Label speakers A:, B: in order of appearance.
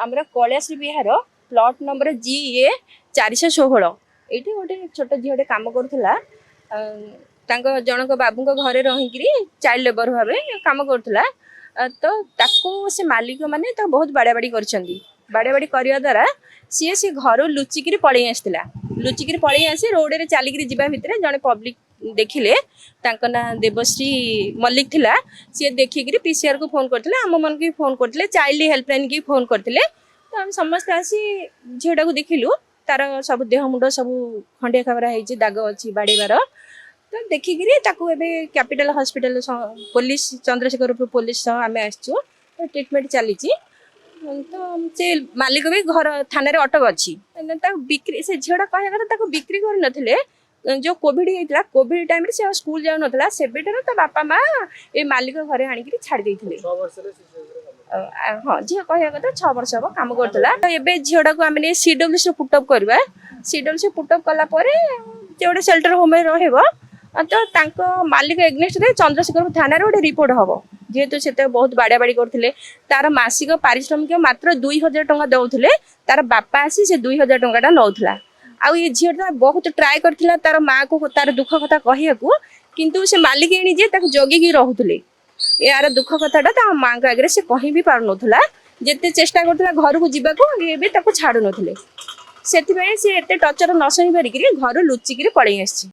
A: आमर कैलाश विहार plot number GA 416 ये गोटे छोट झीटे कम करूला जनक बाबू घरे रहीकि चाइल्ड लेबर भाव कम करूला तो ताको से मालिक मैंने तो बहुत बाड़ाबाड़ी कर करने द्वारा सी से घर लुचिकी पलि आसला लुचिकी पलि आसी रोड में चलिकी जा भितर जड़े पब्लिक देखिले ना देवश्री मल्लिक थिला सी देखिकी PCR को फोन करते आम मन को फोन करते चाइल्ड हेल्पलाइन की फोन करते तो आम समस्त आसी झीटा को देखिलु तार सब देह मुंड सब खंडिया खबरा होती दाग अच्छी बाड़ेबार तो देखिकी capital hospital police Chandrasekharpur police आम आसचु ट्रिटमेंट चली तो से मालिक भी घर थाना अटक अच्छी बिक्री से झीटा कहया कथा बिक्री कर नथिले जो कोविड होता कोविड टाइम से स्कूल जाऊ ना से तो बापा माँ ये मालिक घरे आनिक छाड़ देते हाँ झील कहया कथा 6 वर्ष हम कम करूला तो झीटा को आम CWC पुटअप करवा CWC पुटअप कलापर गोटे सेल्टर होम तो मालिक एग्नेस्ट चंद्रशेखर थाना गोटे रिपोर्ट हम जेहेतु से बहुत बाड़ाबाड़ी करते तार मासिक पारिश्रमिक मात्र 2000 टंका दौले तार बापा आसी से 2000 टंका नौला आउ ये झीटा बहुत ट्राए करथिला तार माँ को तार दुख कथा कहया किंतु से मालिक एणी जे ताको जगिकी रहउतले यार दुख कथाटा माँ को आगे से कहीं भी पार नथला जेते चेष्टा करथिला घर को जीवा को एबे ताको छाडु नथले सेति से एते टर्चर न सही पारिक घर लुचिकी पळै आछि।